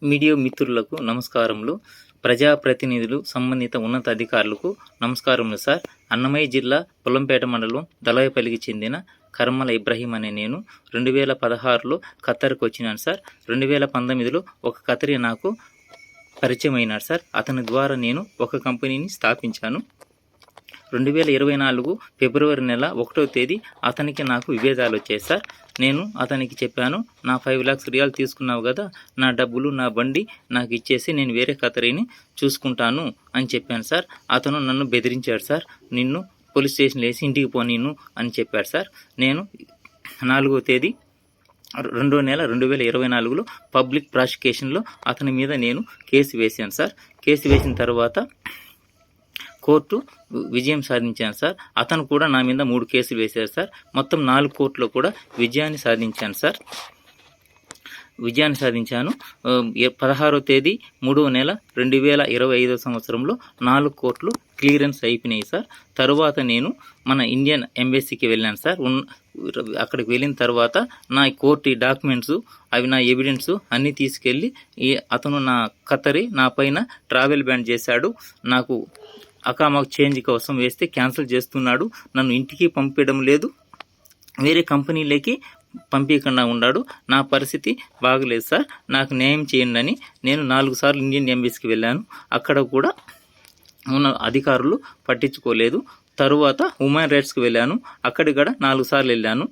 Media మిత్రులకు నమస్కారములు. ప్రజాప్రతినిధులు, సంబంధిత ఉన్నతాధికారులకు నమస్కారములు సార్. అన్నమయ్య జిల్లా పొల్లంపేట మండలం దళవాయిపల్లికి చెందిన కర్మల ఇబ్రహీం అనే నేను 2016లో ఖత్తర్కి వచ్చినాను సార్. 2019లో ఒక ఖత్తరీ నాకు పరిచయం అయినాడు సార్. అతని ద్వారా నేను ఒక కంపెనీని స్థాపించాను. 2024 ఫిబ్రవరి నెల 1వ తేదీ అతనికి నాకు విభేదాలు వచ్చాయి సార్. నేను అతనికి చెప్పాను, నా 5 lakhs రియాల్ తీసుకున్నావు కదా, నా డబ్బులు నా బండి నాకు ఇచ్చేసి నేను వేరే ఖత్తరీని చూసుకుంటాను అని చెప్పాను సార్. అతను నన్ను బెదిరించాడు సార్. నిన్ను పోలీస్ స్టేషన్లో వేసి ఇంటికి పోనీను అని చెప్పాడు సార్. నేను 4వ తేదీ 2వ నెల 2024లో పబ్లిక్ ప్రాసిక్యూషన్లో అతని మీద నేను కేసు వేశాను సార్. కేసు వేసిన తర్వాత కోర్టు విజయం సాధించాను సార్. అతను కూడా నా మీద 3 కేసులు వేశారు సార్. మొత్తం 4 కోర్టులో కూడా విజయాన్ని సాధించాను సార్. విజయాన్ని సాధించాను. 16వ తేదీ 3వ నెల 2025 సంవత్సరంలో 4 కోర్టులు క్లియరెన్స్ అయిపోయినాయి సార్. తరువాత నేను మన ఇండియన్ ఎంబసీకి వెళ్ళాను సార్. అక్కడికి వెళ్ళిన తర్వాత నా కోర్టు డాక్యుమెంట్స్, అవి నా ఎవిడెన్స్ అన్నీ తీసుకెళ్ళి అతను నా ఖత్తరీ నా పైన ట్రావెల్ బ్యాన్ చేశాడు. నాకు అకామాకు చేంజ్ కోసం వేస్తే క్యాన్సిల్ చేస్తున్నాడు. నన్ను ఇంటికి పంపించడం లేదు, వేరే కంపెనీలకి పంపించకుండా ఉన్నాడు. నా పరిస్థితి బాగలేదు సార్, నాకు న్యాయం చేయండి అని నేను 4 సార్లు ఇండియన్ ఎంబసీకి వెళ్ళాను. అక్కడ కూడా ఉన్న అధికారులు పట్టించుకోలేదు. తరువాత హ్యూమన్ రైట్స్కి వెళ్ళాను. అక్కడికి కూడా 4 సార్లు వెళ్ళాను.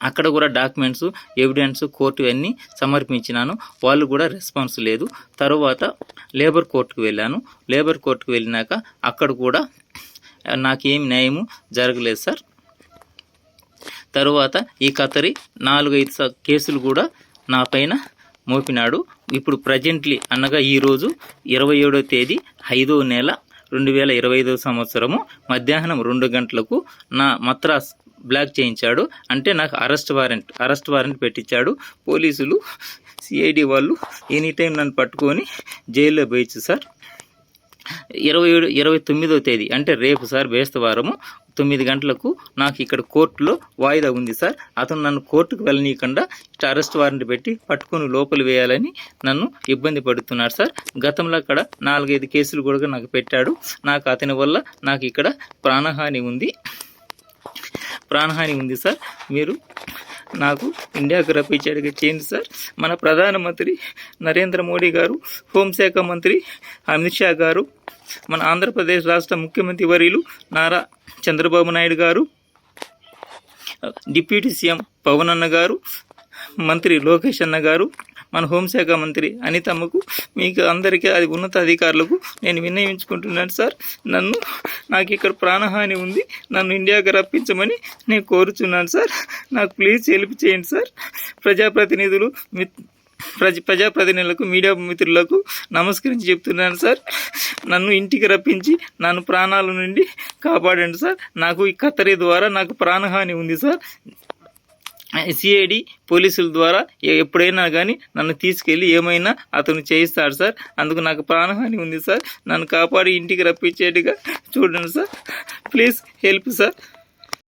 అక్కడ కూడా డాక్యుమెంట్స్, ఎవిడెన్స్, కోర్టు అన్నీ సమర్పించినాను. వాళ్ళు కూడా రెస్పాన్స్ లేదు. తరువాత లేబర్ కోర్టుకు వెళ్ళాను. లేబర్ కోర్టుకు వెళ్ళినాక అక్కడ కూడా నాకేం న్యాయము జరగలేదు సార్. తరువాత ఈ ఖత్తరీ 4-5 కేసులు కూడా నా పైన మోపినాడు. ఇప్పుడు ప్రజెంట్లీ అనగా ఈరోజు 27వ తేదీ 5వ నెల 2025 సంవత్సరము మధ్యాహ్నం 2 గంటలకు నా మద్రాస్ బ్లాక్ చేయించాడు. అంటే నాకు అరెస్ట్ వారెంట్ పెట్టించాడు. పోలీసులు, సిఐడి వాళ్ళు ఎనీ టైం నన్ను పట్టుకొని జైల్లో వేయచ్చు సార్. 29వ తేదీ అంటే రేపు సార్, బేస్తవారము 9 గంటలకు నాకు ఇక్కడ కోర్టులో వాయిదా ఉంది సార్. అతను నన్ను కోర్టుకు వెళ్ళనీయకుండా అరెస్ట్ వారెంట్ పెట్టి పట్టుకొని లోపల వేయాలని నన్ను ఇబ్బంది పడుతున్నాడు సార్. గతంలో అక్కడ 4-5 కేసులు కూడా నాకు పెట్టాడు. నాకు అతని వల్ల నాకు ఇక్కడ ప్రాణహాని ఉంది సార్. మీరు నాకు ఇండియాకు రప్పించాడుగా చేయండి సార్. మన ప్రధానమంత్రి నరేంద్ర మోడీ గారు, హోంశాఖ మంత్రి అమిత్ షా గారు, మన ఆంధ్రప్రదేశ్ రాష్ట్ర ముఖ్యమంత్రి వర్యులు నారా చంద్రబాబు నాయుడు గారు, డిప్యూటీ సీఎం పవన్ అన్న గారు, మంత్రి లోకేష్ అన్న గారు, మన హోంశాఖ మంత్రి అనితమ్మకు, మీకు అందరికీ అది ఉన్నత అధికారులకు నేను విన్నవించుకుంటున్నాను సార్. నాకు ఇక్కడ ప్రాణహాని ఉంది, నన్ను ఇండియాకి రప్పించమని నేను కోరుచున్నాను సార్. నాకు ప్లీజ్ హెల్ప్ చేయండి సార్. ప్రజాప్రతినిధులకు, మీడియా మిత్రులకు నమస్కరించి చెప్తున్నాను సార్. నన్ను ఇంటికి రప్పించి నన్ను ప్రాణాల నుండి కాపాడండి సార్. నాకు ఈ ఖత్తరీ ద్వారా నాకు ప్రాణహాని ఉంది సార్. సిఐడి పోలీసుల ద్వారా ఎప్పుడైనా కానీ నన్ను తీసుకెళ్ళి ఏమైనా అతను చేయిస్తాడు సార్. అందుకు నాకు ప్రాణహాని ఉంది సార్. నన్ను కాపాడి ఇంటికి రప్పించేట్టుగా చూడండి సార్. Please help sir.